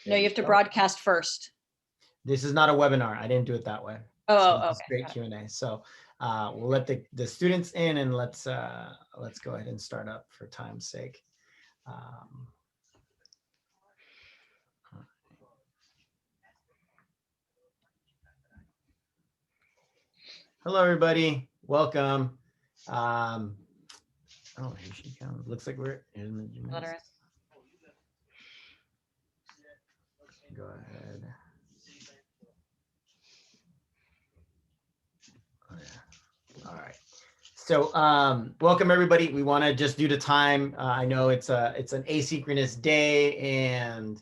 No, you have to broadcast first. This is not a webinar. I didn't do it that way. Oh, So okay. straight Q&A. So we'll let the students in, and let's go ahead and start up for time's sake. Hello, everybody. Welcome. Oh, here she comes. Looks like we're in the gymnasium. Go ahead. Oh, yeah. All right. So welcome, everybody. We want to just due to time. I know it's an asynchronous day, and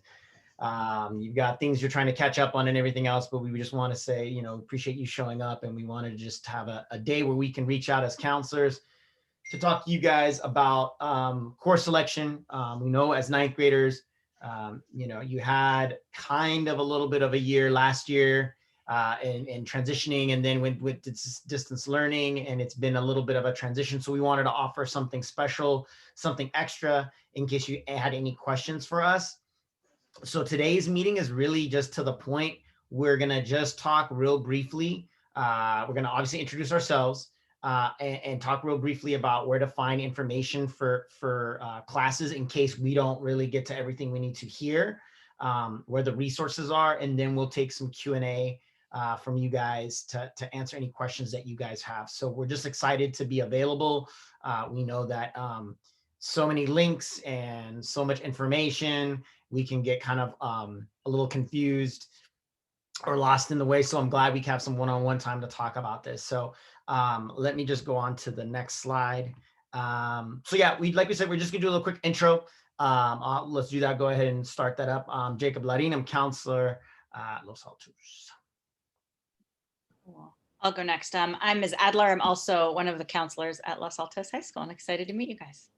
you've got things you're trying to catch up on and everything else, but we just want to say, you know, appreciate you showing up, and we wanted to just have a day where we can reach out as counselors to talk to you guys about course selection. We know as ninth graders, you know, you had kind of a little bit of a year last year in transitioning, and then with distance learning, and it's been a little bit of a transition. So we wanted to offer something special, something extra in case you had any questions for us. So today's meeting is really just to the point. We're going to just talk real briefly. We're going to obviously introduce ourselves and talk real briefly about where to find information for classes in case we don't really get to everything we need to hear, where the resources are, and then we'll take some Q&A from you guys to answer any questions that you guys have. So we're just excited to be available. We know that so many links and so much information, we can get kind of a little confused or lost in the way. So I'm glad we have some one-on-one time to talk about this. So let me just go on to the next slide. So yeah, like we said, we're just gonna do a little quick intro. Let's do that. Go ahead and start that up. Jacob Larin, I'm counselor at Los Altos. Cool. I'll go next. I'm Ms. Adler. I'm also one of the counselors at Los Altos High School, and excited to meet you guys.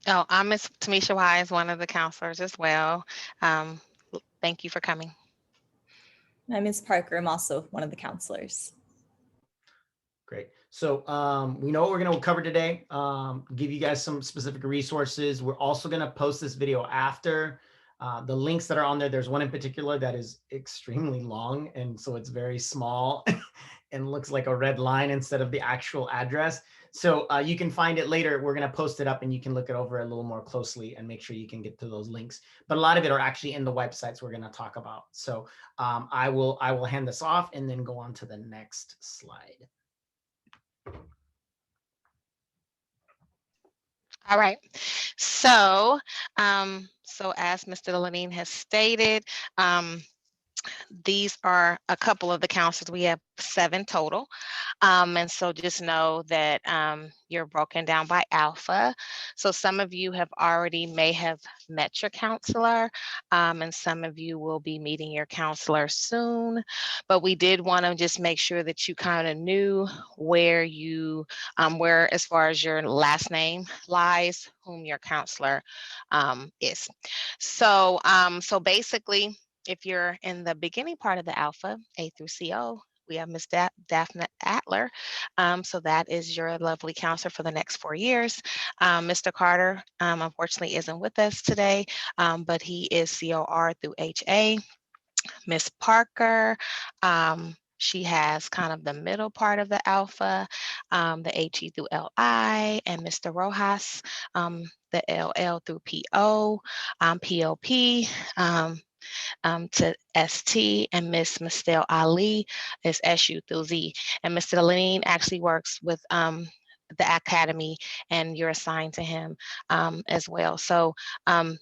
Oh, I'm Ms. Tamisha Wise, one of the counselors as well. Thank you for coming. I'm Ms. Parker. I'm also one of the counselors. Great. So we know what we're going to cover today. Give you guys some specific resources. We're also going to post this video after. The links that are on there, there's one in particular that is extremely long, and so it's very small and looks like a red line instead of the actual address. So you can find it later. We're going to post it up, and you can look it over a little more closely and make sure you can get to those links. But a lot of it are actually in the websites we're going to talk about. So I will hand this off and then go on to the next slide. All right. So, as Mr. Lanine has stated, these are a couple of the counselors. We have 7 total. And so just know that you're broken down by alpha. So some of you may have met your counselor, and some of you will be meeting your counselor soon. But we did want to just make sure that you kind of knew where where as far as your last name lies, whom your counselor is. So, so basically, if you're in the beginning part of the alpha, A through CO, we have Ms. Daphne Adler. So that is your lovely counselor for the next 4 years. Mr. Carter, unfortunately, isn't with us today, but he is COR through HA. Ms. Parker, she has kind of the middle part of the alpha, the HE through LI, and Mr. Rojas, the LL through PO, PLP, to ST, and Miss Mistel Ali is SU through Z. And Mr. Delaney actually works with the academy, and you're assigned to him as well. So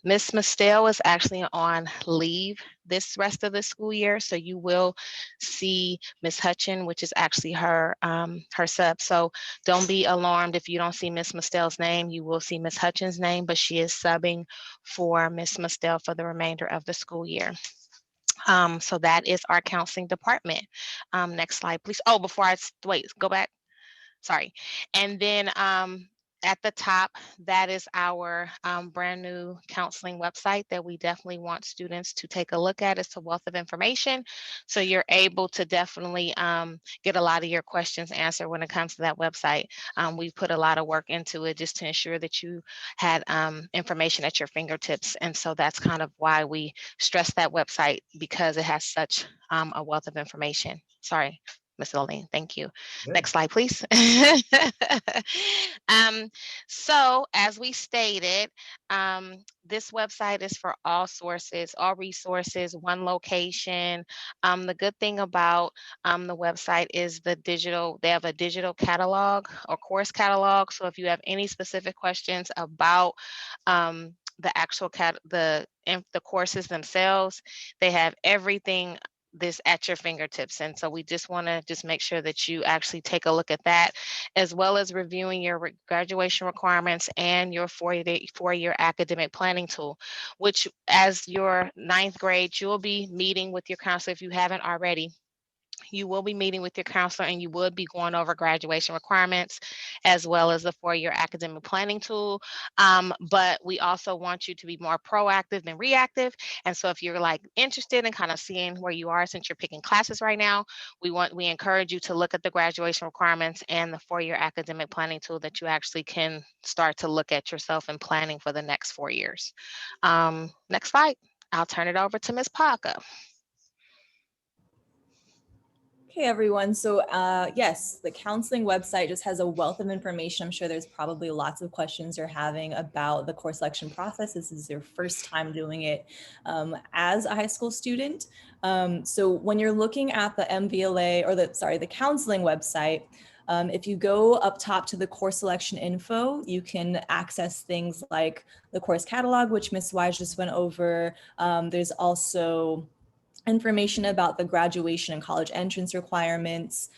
Miss Mistel is actually on leave this rest of the school year, so you will see Miss Hutchin, which is actually her her sub. So don't be alarmed if you don't see Miss Mistel's name. You will see Miss Hutchin's name, but she is subbing for Miss Mistel for the remainder of the school year. So that is our counseling department. Next slide, please. Oh, before I wait, go back. Sorry. And then at the top, that is our brand new counseling website that we definitely want students to take a look at. It's a wealth of information. So you're able to definitely get a lot of your questions answered when it comes to that website. We put a lot of work into it just to ensure that you had information at your fingertips. And so that's kind of why we stress that website, because it has such a wealth of information. Sorry, Ms. Elaine, thank you. Good. Next slide, please. So as we stated, this website is for all sources, all resources, one location. The good thing about the website is they have a digital catalog or course catalog. So if you have any specific questions about the actual the courses themselves, they have everything this at your fingertips. And so we just want to make sure that you actually take a look at that, as well as reviewing your graduation requirements and your four-year academic planning tool, which as your ninth grade, you'll be meeting with your counselor if you haven't already. You will be meeting with your counselor and you would be going over graduation requirements as well as the four-year academic planning tool. But we also want you to be more proactive than reactive. And so if you're like interested in kind of seeing where you are since you're picking classes right now, we encourage you to look at the graduation requirements and the four-year academic planning tool that you actually can start to look at yourself and planning for the next 4 years. Next slide. I'll turn it over to Ms. Parker. Okay, everyone. So yes, the counseling website just has a wealth of information. I'm sure there's probably lots of questions you're having about the course selection process. This is your first time doing it as a high school student. So when you're looking at the MVLA or the counseling website, if you go up top to the course selection info, you can access things like the course catalog, which Ms. Wise just went over. There's also information about the graduation and college entrance requirements.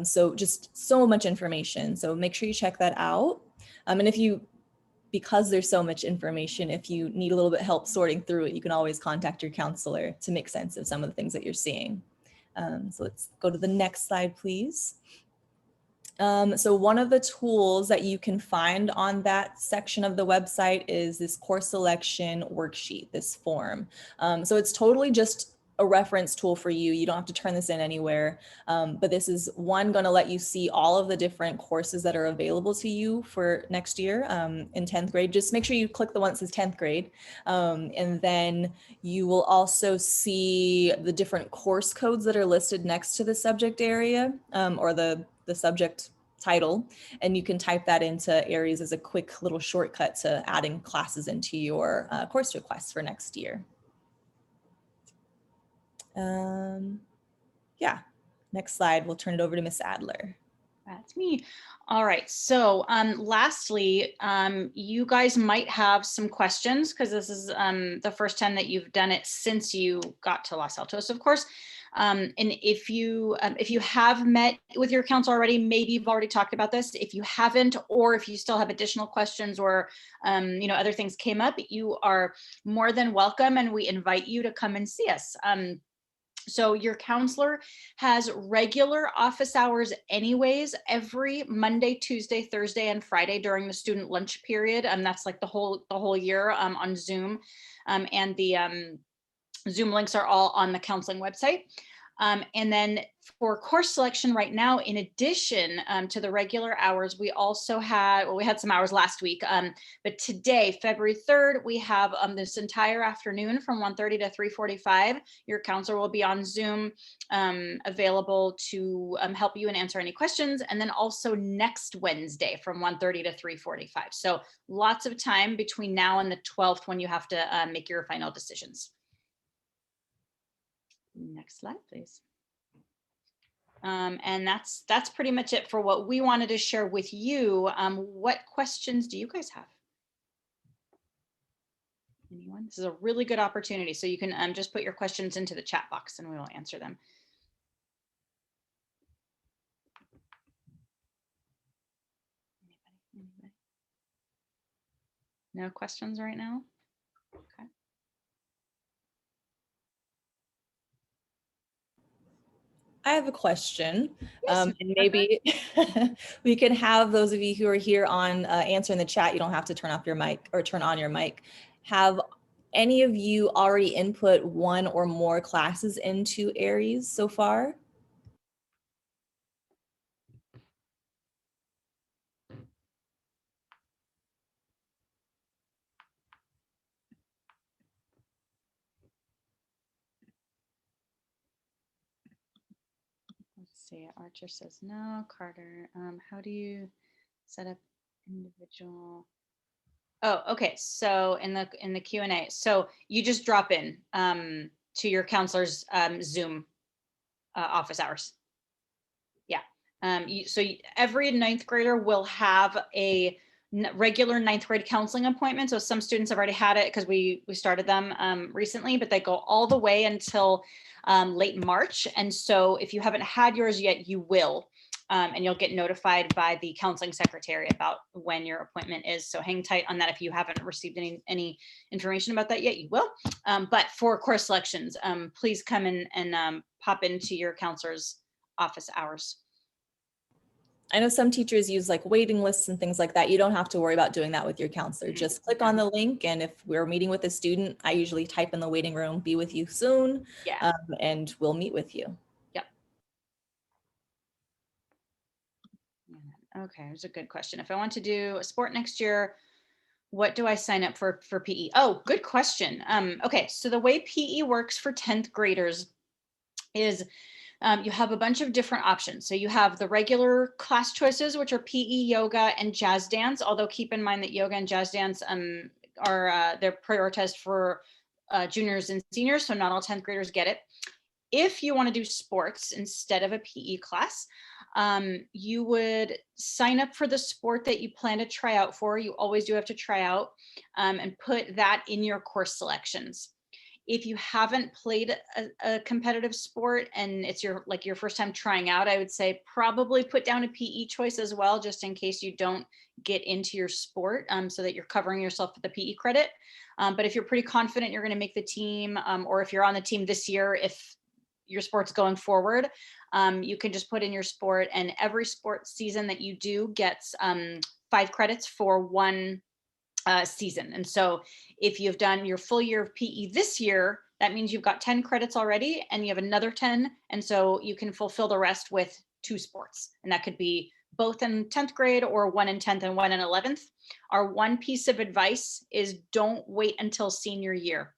So just so much information. So make sure you check that out. And because there's so much information, if you need a little bit help sorting through it, you can always contact your counselor to make sense of some of the things that you're seeing. So let's go to the next slide, please. So one of the tools that you can find on that section of the website is this course selection worksheet, this form. So it's totally just a reference tool for you. You don't have to turn this in anywhere, but this is going to let you see all of the different courses that are available to you for next year in 10th grade. Just make sure you click the one that says 10th grade. And then you will also see the different course codes that are listed next to the subject area or the subject title, and you can type that into Aries as a quick little shortcut to adding classes into your course requests for next year. Yeah, next slide, we'll turn it over to Miss Adler. That's me. All right. So lastly, you guys might have some questions because this is the first time that you've done it since you got to Los Altos, of course. And if you have met with your counsel already, maybe you've already talked about this. If you haven't, or if you still have additional questions or other things came up, you are more than welcome, and we invite you to come and see us. So your counselor has regular office hours anyways, every Monday, Tuesday, Thursday, and Friday during the student lunch period. That's like the whole year on Zoom. And the Zoom links are all on the counseling website. And then for course selection right now, in addition to the regular hours, we also had, we had some hours last week, but today, February 3rd, we have this entire afternoon from 1:30 to 3:45. Your counselor will be on Zoom available to help you and answer any questions. And then also next Wednesday from 1:30 to 3:45. So lots of time between now and the 12th when you have to make your final decisions. Next slide, please. And that's pretty much it for what we wanted to share with you. What questions do you guys have? Anyone? This is a really good opportunity. So you can just put your questions into the chat box and we will answer them. Anybody? No questions right now? Okay. I have a question, Yes, and maybe we can have those of you who are here on answer in the chat. You don't have to turn off your mic or turn on your mic. Have any of you already input one or more classes into Aries so far? let's see. Archer says no. Carter, how do you set up individual? Oh, okay. So in the Q&A, so you just drop in to your counselor's Zoom office hours. Yeah. Every ninth grader will have a regular ninth grade counseling appointment. So some students have already had it because we started them recently, but they go all the way until late March. And so if you haven't had yours yet, you will. And you'll get notified by the counseling secretary about when your appointment is. So hang tight on that. If you haven't received any information about that yet, you will. But for course selections, please come in and pop into your counselor's office hours. I know some teachers use like waiting lists and things like that. You don't have to worry about doing that with your counselor. Just click on the link, and if we're meeting with a student, I usually type in the waiting room, be with you soon, Yeah. and we'll meet with you. Yep. Okay, here's a good question. If I want to do a sport next year, what do I sign up for PE? Oh, good question. Okay, so the way PE works for 10th graders is you have a bunch of different options. So you have the regular class choices, which are PE, yoga, and jazz dance. Although keep in mind that yoga and jazz dance are they're prioritized for juniors and seniors, so not all 10th graders get it. If you want to do sports instead of a PE class, you would sign up for the sport that you plan to try out for. You always do have to try out and put that in your course selections. If you haven't played a competitive sport and it's your first time trying out, I would say probably put down a PE choice as well, just in case you don't get into your sport, so that you're covering yourself with the PE credit. But if you're pretty confident you're going to make the team, or if you're on the team this year, if your sport's going forward, you can just put in your sport, and every sport season that you do gets 5 credits for one season. And so if you've done your full year of PE this year, that means you've got 10 credits already and you have another 10. And so you can fulfill the rest with 2 sports. And that could be both in 10th grade or one in 10th and one in 11th. Our one piece of advice is don't wait until senior year.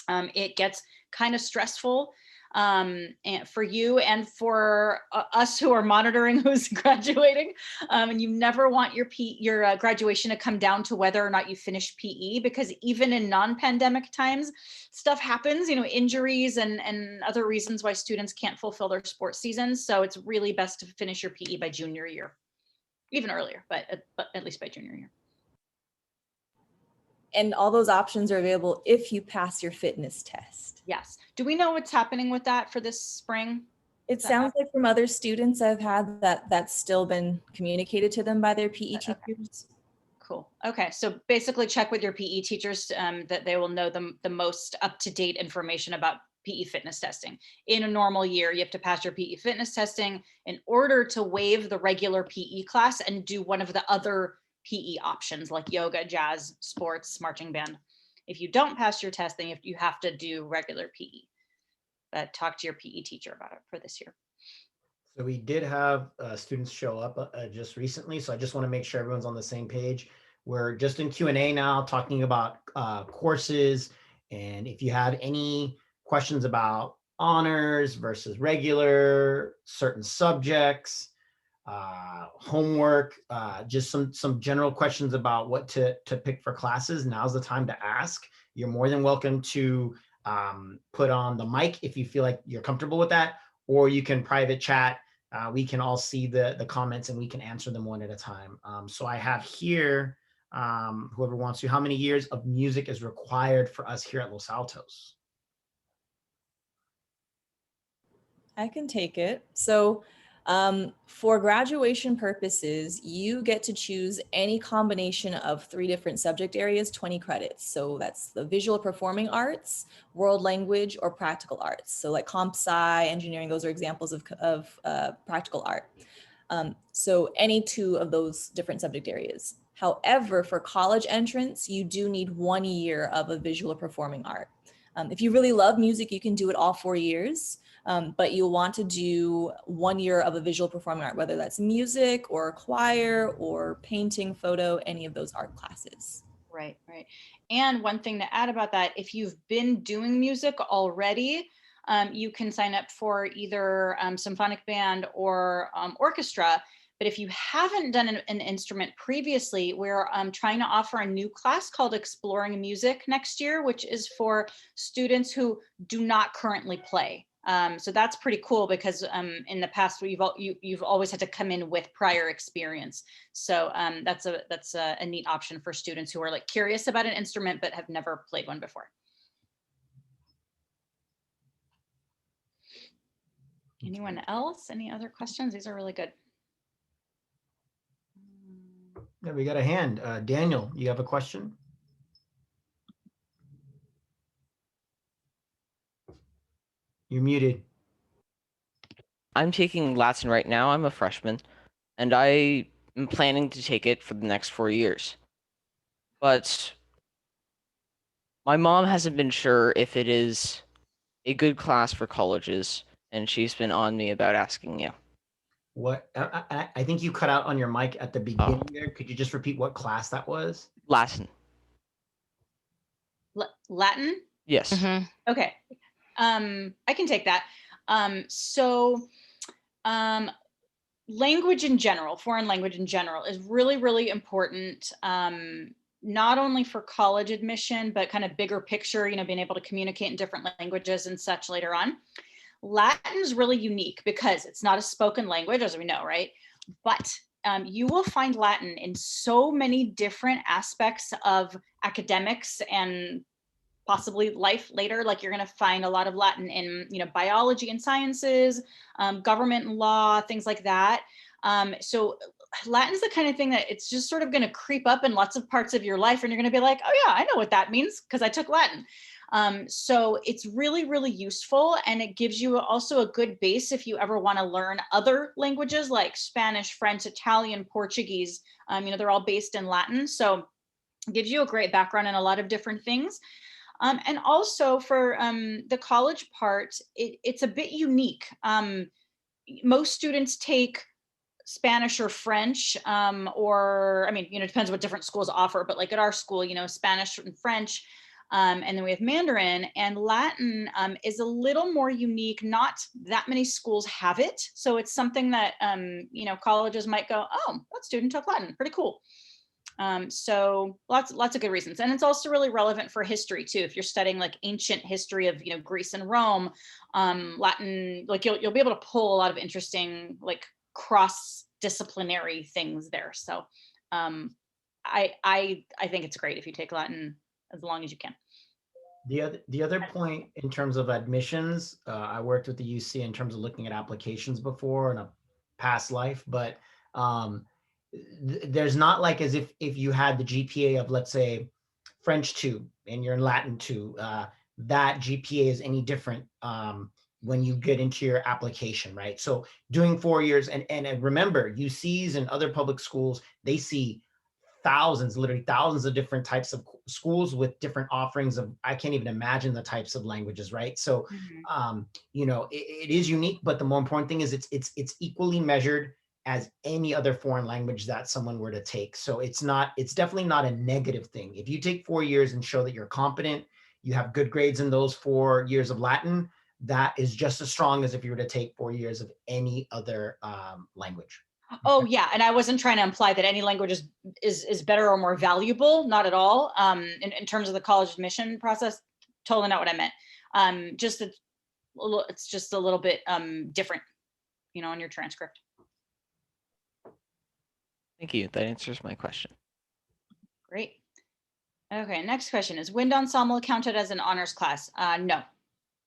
It gets kind of stressful and for you and for us who are monitoring who's graduating, and you never want your graduation to come down to whether or not you finish PE, because even in non-pandemic times, stuff happens, injuries and other reasons why students can't fulfill their sports seasons. So it's really best to finish your PE by junior year, even earlier, but at least by junior year. And all those options are available if you pass your fitness test. Yes. Do we know what's happening with that for this spring? It sounds like from other students I've had that's still been communicated to them by their PE teachers. Okay. Cool. Okay. So basically check with your PE teachers that they will know the most up-to-date information about PE fitness testing. In a normal year, you have to pass your PE fitness testing in order to waive the regular PE class and do one of the other PE options like yoga, jazz, sports, marching band. If you don't pass your test, then you have to do regular PE. But talk to your PE teacher about it for this year. So we did have students show up just recently. So I just want to make sure everyone's on the same page. We're just in Q&A now talking about courses. And if you have any questions about honors versus regular, certain subjects, homework, just some general questions about what to pick for classes, now's the time to ask. You're more than welcome to put on the mic if you feel like you're comfortable with that, or you can private chat. We can all see the comments and we can answer them one at a time. So I have here, whoever wants to, how many years of music is required for us here at Los Altos? I can take it. So For graduation purposes, you get to choose any combination of 3 different subject areas, 20 credits. So that's the visual performing arts, world language, or practical arts. So like comp sci, engineering, those are examples of practical art. So any 2 of those different subject areas. However, for college entrance, you do need 1 year of a visual performing art. If you really love music, you can do it all 4 years. But you'll want to do 1 year of a visual performing art, whether that's music or choir or painting, photo, any of those art classes. Right, right. And one thing to add about that, if you've been doing music already, you can sign up for either symphonic band or orchestra. But if you haven't done an instrument previously, we're trying to offer a new class called Exploring Music next year, which is for students who do not currently play. So that's pretty cool because in the past you've always had to come in with prior experience. So that's a neat option for students who are like curious about an instrument but have never played one before. Anyone else? Any other questions? These are really good. Yeah, we got a hand. Daniel, you have a question? You're muted. I'm taking Latin right now. I'm a freshman, and I am planning to take it for the next 4 years. But my mom hasn't been sure if it is a good class for colleges, and she's been on me about asking you. What? I think you cut out on your mic at the beginning there. Could you just repeat what class that was? Latin. Latin? Yes. Mhm. Okay. I can take that. So language in general, foreign language in general, is really, really important. Not only for college admission, but kind of bigger picture, you know, being able to communicate in different languages and such later on. Latin is really unique because it's not a spoken language, as we know, right? But you will find Latin in so many different aspects of academics and possibly life later. Like you're going to find a lot of Latin in, you know, biology and sciences, government and law, things like that. So Latin is the kind of thing that it's just sort of going to creep up in lots of parts of your life, and you're going to be like, oh yeah, I know what that means because I took Latin. So it's really, really useful, and it gives you also a good base if you ever want to learn other languages like Spanish, French, Italian, Portuguese. You know, they're all based in Latin, so it gives you a great background in a lot of different things. And also for the college part, it's a bit unique. Most students take Spanish or French, or, I mean, you know, it depends what different schools offer, but like at our school, you know, Spanish and French, and then we have Mandarin, and Latin is a little more unique. Not that many schools have it. So it's something that, you know, colleges might go, oh, that student took Latin, pretty cool. So lots of good reasons. And it's also really relevant for history too. If you're studying like ancient history of, you know, Greece and Rome, Latin, like you'll be able to pull a lot of interesting, like cross-disciplinary things there. So I think it's great if you take Latin as long as you can. The other point in terms of admissions, I worked with the UC in terms of looking at applications before in a past life, but there's not like as if you had the GPA of, let's say, French 2 and you're in Latin 2, that GPA is any different when you get into your application, right? So doing 4 years, and remember, UCs and other public schools, they see thousands, literally thousands of different types of schools with different offerings of, I can't even imagine the types of languages, right? So, you know, it is unique, but the more important thing is it's equally measured as any other foreign language that someone were to take. So it's definitely not a negative thing. If you take 4 years and show that you're competent, you have good grades in those 4 years of Latin, that is just as strong as if you were to take 4 years of any other language. Oh yeah, and I wasn't trying to imply that any language is better or more valuable, not at all. In terms of the college admission process, totally not what I meant. Just it's just a little bit different, you know, on your transcript. Thank you. That answers my question. Great. Okay, next question is wind ensemble counted as an honors class? No.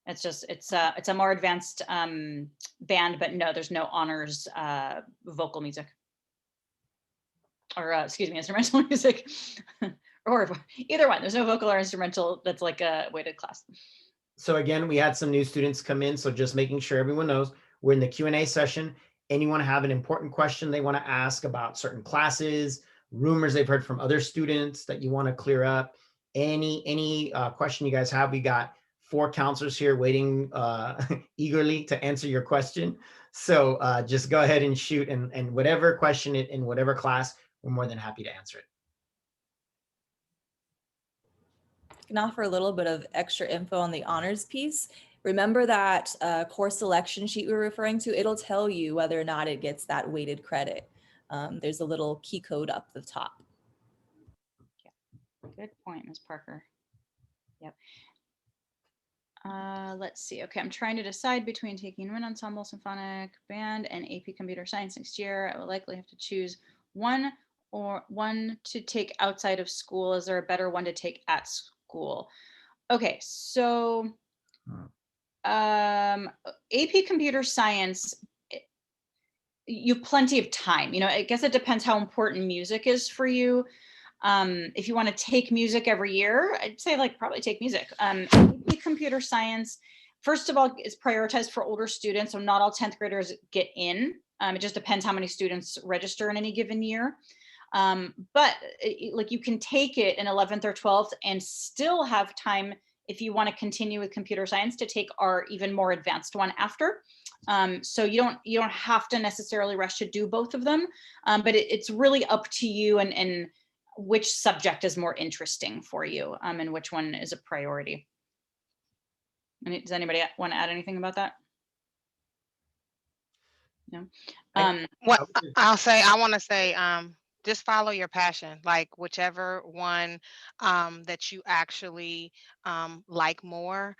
It's a more advanced band, but no, there's no honors vocal music. Or excuse me, instrumental music. Or either one. There's no vocal or instrumental that's like a weighted class. So again, we had some new students come in, so just making sure everyone knows we're in the Q&A session. Anyone have an important question they want to ask about certain classes, rumors they've heard from other students that you want to clear up, any question you guys have, we got 4 counselors here waiting eagerly to answer your question. So just go ahead and shoot, and whatever question in whatever class, we're more than happy to answer it. I can offer a little bit of extra info on the honors piece. Remember that course selection sheet we were referring to, it'll tell you whether or not it gets that weighted credit. There's a little key code up the top. Good point, Ms. Parker. Yep. Let's see. Okay, I'm trying to decide between taking wind ensemble, symphonic band, and AP computer science next year. I will likely have to choose one to take outside of school. Is there a better one to take at school? Okay, so AP computer science, you have plenty of time. I guess it depends how important music is for you. If you want to take music every year, I'd say probably take music. AP computer science, first of all, is prioritized for older students, so not all 10th graders get in. It just depends how many students register in any given year. But you can take it in 11th or 12th and still have time, if you want to continue with computer science, to take our even more advanced one after. So you don't have to necessarily rush to do both of them, but it's really up to you and which subject is more interesting for you, and which one is a priority. Does anybody want to add anything about that? No. What I want to say, just follow your passion, like whichever one that you actually like more.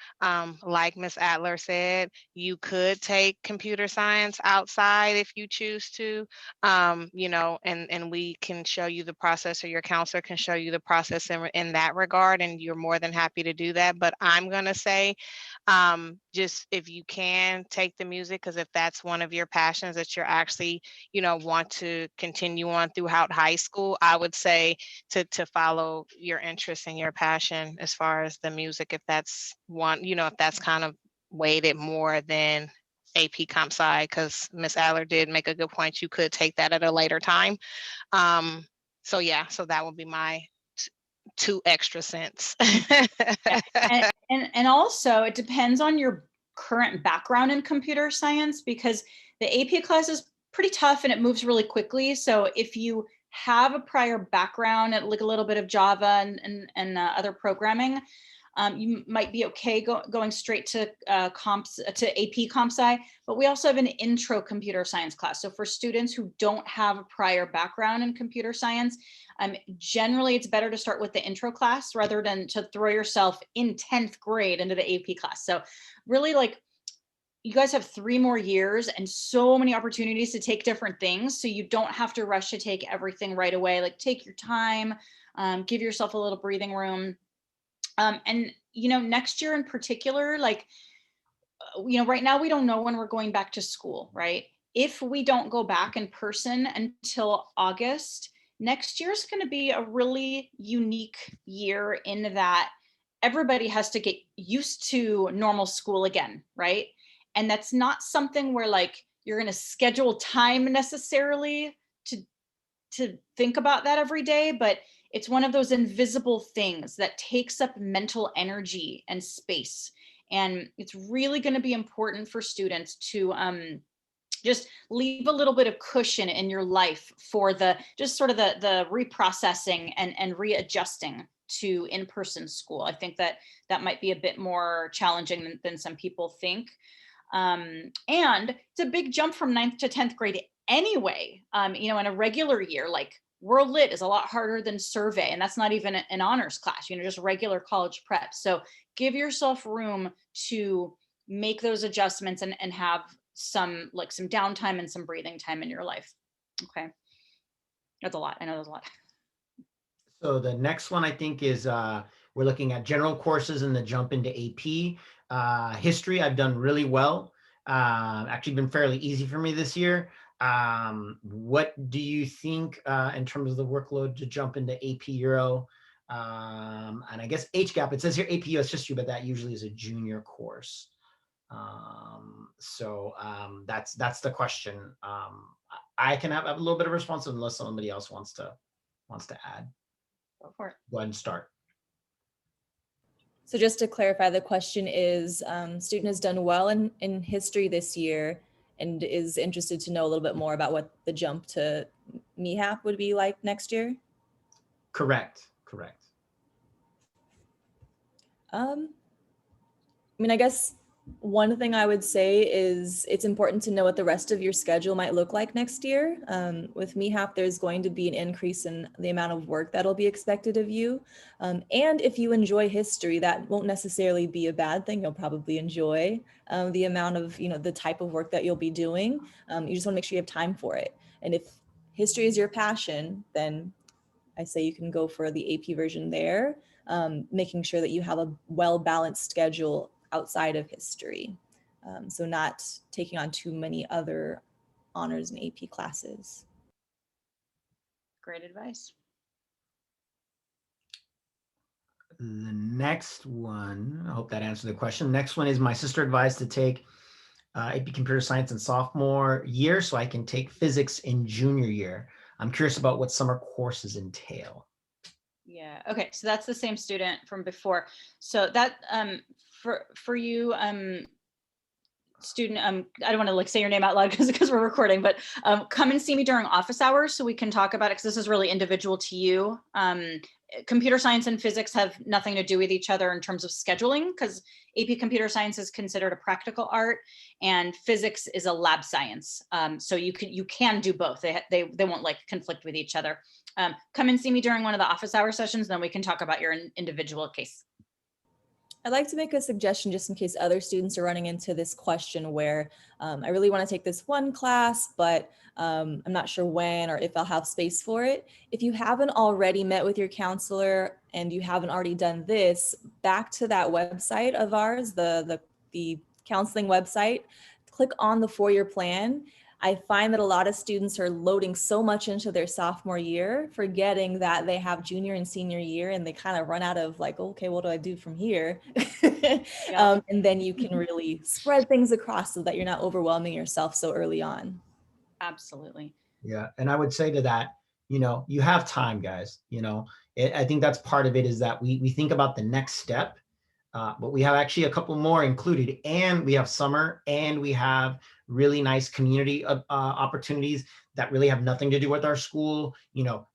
Like Miss Adler said, you could take computer science outside if you choose to, and we can show you the process, or your counselor can show you the process in that regard, and you're more than happy to do that. But I'm going to say, just if you can, take the music, because if that's one of your passions that you're actually want to continue on throughout high school, I would say to follow your interest and your passion as far as the music, if that's one, if that's kind of weighted more than AP Comp Sci, because Miss Aller did make a good point, you could take that at a later time. So yeah, so that would be my 2 extra cents. and also it depends on your current background in computer science, because the AP class is pretty tough and it moves really quickly. So if you have a prior background at like a little bit of Java and other programming, you might be okay going straight to AP Comp Sci. But we also have an intro computer science class. So for students who don't have a prior background in computer science, generally it's better to start with the intro class rather than to throw yourself in 10th grade into the AP class. So really, you guys have 3 more years and so many opportunities to take different things. So you don't have to rush to take everything right away. Take your time, give yourself a little breathing room. And, next year in particular, right now we don't know when we're going back to school, right? If we don't go back in person until August, next year is going to be a really unique year in that everybody has to get used to normal school again, right? And that's not something where you're going to schedule time necessarily to think about that every day, but it's one of those invisible things that takes up mental energy and space. And it's really going to be important for students to just leave a little bit of cushion in your life for the reprocessing and readjusting to in-person school. I think that might be a bit more challenging than some people think. And it's a big jump from 9th to 10th grade anyway. In a regular year, World Lit is a lot harder than survey, and that's not even an honors class, just regular college prep. So give yourself room to make those adjustments and have some downtime and some breathing time in your life. Okay. That's a lot. I know there's a lot. So the next one I think is we're looking at general courses and the jump into AP. History, I've done really well. Actually been fairly easy for me this year. What do you think in terms of the workload to jump into AP Euro? And I guess HGAP, it says here AP US History, but that usually is a junior course. That's the question. I can have a little bit of response unless somebody else wants to add. Go for it. Go ahead and start. So just to clarify, the question is, student has done well in history this year and is interested to know a little bit more about what the jump to MHAP would be like next year. Correct. I mean, I guess one thing I would say is it's important to know what the rest of your schedule might look like next year. With MHAP, there's going to be an increase in the amount of work that'll be expected of you. And if you enjoy history, that won't necessarily be a bad thing. You'll probably enjoy the amount of, the type of work that you'll be doing. You just want to make sure you have time for it. And if history is your passion, then I say you can go for the AP version there, making sure that you have a well-balanced schedule outside of history. So not taking on too many other honors and AP classes. Great advice. The next one, I hope that answered the question. Next one is my sister advised to take AP Computer Science in sophomore year so I can take physics in junior year. I'm curious about what summer courses entail. Yeah. Okay. So that's the same student from before. So that for you, student, I don't want to say your name out loud because we're recording, but come and see me during office hours so we can talk about it, because this is really individual to you. Computer science and physics have nothing to do with each other in terms of scheduling, because AP Computer Science is considered a practical art and physics is a lab science. So you can do both. They won't conflict with each other. Come and see me during one of the office hour sessions, then we can talk about your individual case. I'd like to make a suggestion just in case other students are running into this question where I really want to take this one class, but I'm not sure when or if I'll have space for it. If you haven't already met with your counselor and you haven't already done this, back to that website of ours, the counseling website, click on the 4-year plan. I find that a lot of students are loading so much into their sophomore year, forgetting that they have junior and senior year, and they kind of run out of okay, what do I do from here? Yeah. And then you can really spread things across so that you're not overwhelming yourself so early on. Absolutely. Yeah. And I would say to that, you have time, guys. I think that's part of it, is that we think about the next step, but we have actually a couple more included, and we have summer, and we have really nice community opportunities that really have nothing to do with our school.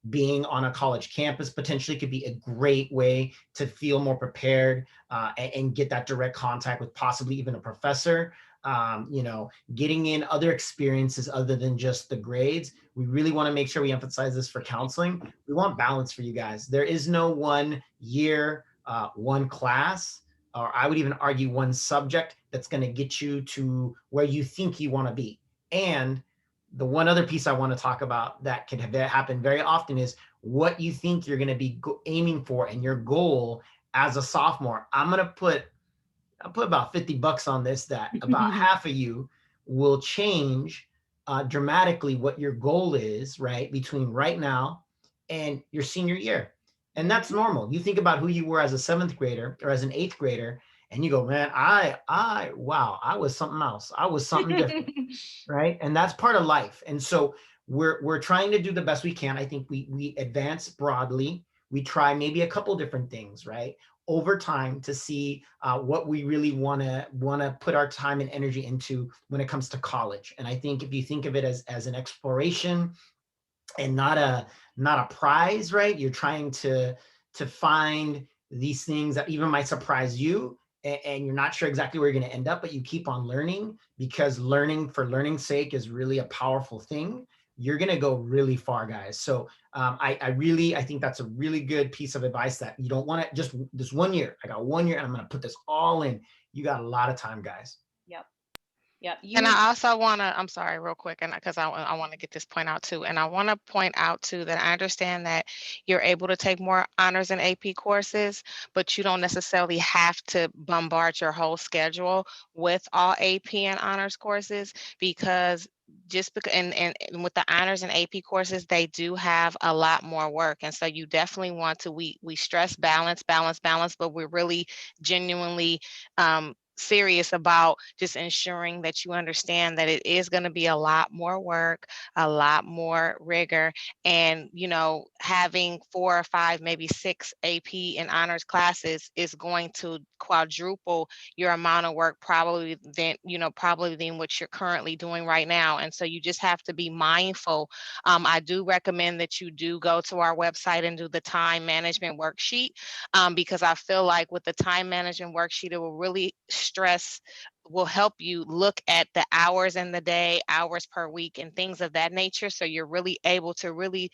Being on a college campus potentially could be a great way to feel more prepared and get that direct contact with possibly even a professor. Getting in other experiences other than just the grades. We really want to make sure we emphasize this for counseling. We want balance for you guys. There is no one year, one class, or I would even argue one subject that's going to get you to where you think you want to be. And the one other piece I want to talk about that can happen very often is what you think you're going to be aiming for and your goal as a sophomore. I'll put about $50 on this, that about half of you will change dramatically what your goal is, right, between right now and your senior year. And that's normal. You think about who you were as a 7th grader or as an 8th grader, and you go, man, wow, I was something else. I was something different, right? And that's part of life. And so we're trying to do the best we can. I think we advance broadly. We try maybe a couple different things, right, over time to see what we really want to put our time and energy into when it comes to college. And I think if you think of it as an exploration and not a prize, right? You're trying to find these things that even might surprise you, and you're not sure exactly where you're going to end up, but you keep on learning, because learning for learning's sake is really a powerful thing. You're going to go really far, guys. So I think that's a really good piece of advice, that you don't want to just this 1 year. I got 1 year and I'm going to put this all in. You got a lot of time, guys. Yep. Yeah. And I also want to, I'm sorry, real quick, and because I want to get this point out too. And I want to point out too that I understand that you're able to take more honors and AP courses, but you don't necessarily have to bombard your whole schedule with all AP and honors courses, because just because and with the honors and AP courses, they do have a lot more work. And so you definitely want to, we stress balance, balance, balance, but we're really genuinely serious about just ensuring that you understand that it is going to be a lot more work, a lot more rigor, and having 4 or 5, maybe 6 AP and honors classes is going to quadruple your amount of work probably than what you're currently doing right now. And so you just have to be mindful. I do recommend that you do go to our website and do the time management worksheet, because I feel like with the time management worksheet, it will really will help you look at the hours in the day, hours per week, and things of that nature. So you're really able to really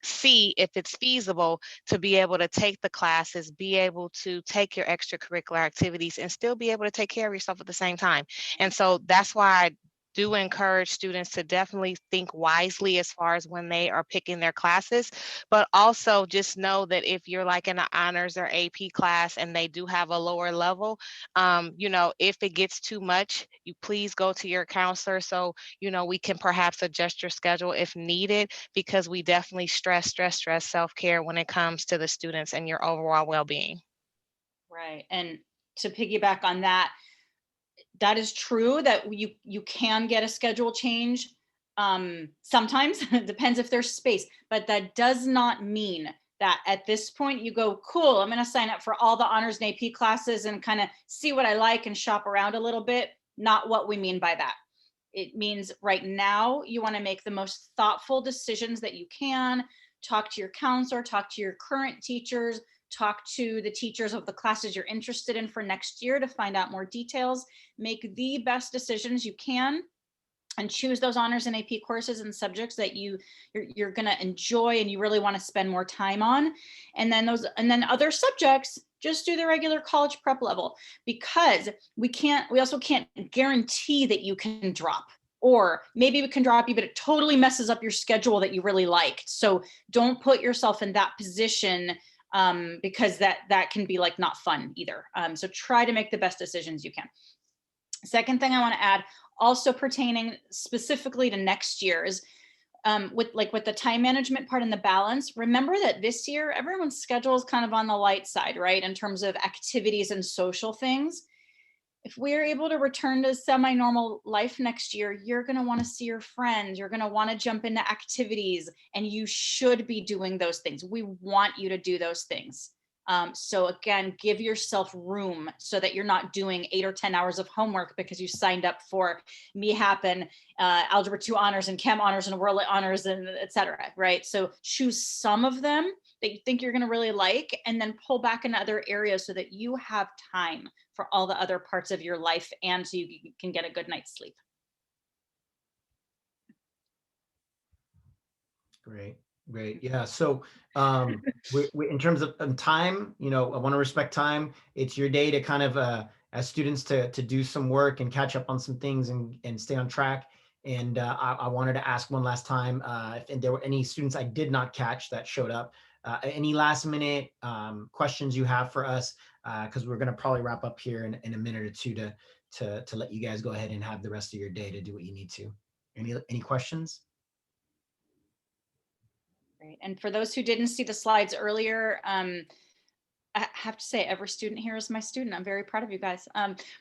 see if it's feasible to be able to take the classes, be able to take your extracurricular activities, and still be able to take care of yourself at the same time. And so that's why I do encourage students to definitely think wisely as far as when they are picking their classes, but also just know that if you're like in an honors or AP class and they do have a lower level, if it gets too much, you please go to your counselor so we can perhaps adjust your schedule if needed, because we definitely stress self-care when it comes to the students and your overall well-being. Right. And to piggyback on that, that is true that you can get a schedule change. Sometimes it depends if there's space, but that does not mean that at this point you go, cool, I'm going to sign up for all the honors and AP classes and kind of see what I like and shop around a little bit. Not what we mean by that. It means right now you want to make the most thoughtful decisions that you can. Talk to your counselor, talk to your current teachers, talk to the teachers of the classes you're interested in for next year to find out more details. Make the best decisions you can and choose those honors and AP courses and subjects that you're going to enjoy and you really want to spend more time on. And then other subjects, just do the regular college prep level, because we also can't guarantee that you can drop, or maybe we can drop you, but it totally messes up your schedule that you really liked. So don't put yourself in that position, because that can be like not fun either. So try to make the best decisions you can. Second thing I want to add, also pertaining specifically to next year's, with the time management part and the balance, remember that this year everyone's schedule is kind of on the light side, right, in terms of activities and social things. If we're able to return to semi-normal life next year, you're going to want to see your friends, you're going to want to jump into activities, and you should be doing those things. We want you to do those things. So again, give yourself room so that you're not doing 8 or 10 hours of homework because you signed up for MHAP and Algebra 2 honors and Chem honors and World honors and et cetera, right? So choose some of them that you think you're going to really like, and then pull back in other areas so that you have time for all the other parts of your life, and so you can get a good night's sleep. Great. Yeah. So in terms of time, I want to respect time. It's your day to kind of, as students, to do some work and catch up on some things and stay on track. And I wanted to ask one last time if there were any students I did not catch that showed up. Any last minute questions you have for us? Because we're going to probably wrap up here in a minute or two to let you guys go ahead and have the rest of your day to do what you need to. Any questions? Great. And for those who didn't see the slides earlier, I have to say every student here is my student. I'm very proud of you guys.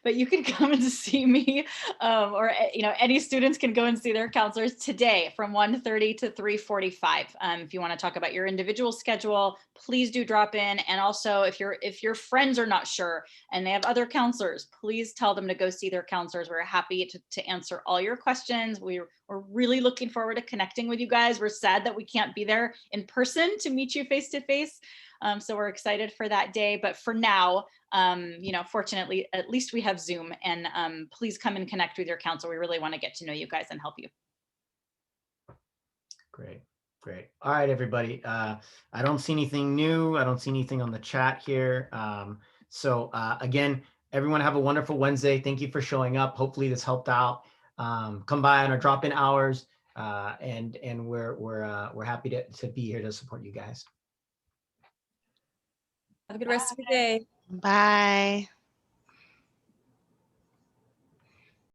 But you can come and see me, or any students can go and see their counselors today from 1:30 to 3:45. If you want to talk about your individual schedule, please do drop in. And also, if your friends are not sure and they have other counselors, please tell them to go see their counselors. We're happy to answer all your questions. We're really looking forward to connecting with you guys. We're sad that we can't be there in person to meet you face to face. So we're excited for that day. But for now, fortunately, at least we have Zoom, and please come and connect with your counselor. We really want to get to know you guys and help you. Great. All right, everybody. I don't see anything new. I don't see anything on the chat here. So again, Everyone have a wonderful Wednesday. Thank you for showing up. Hopefully this helped out. Come by on our drop-in hours, and we're happy to be here to support you guys. Have a good rest of your day. Bye.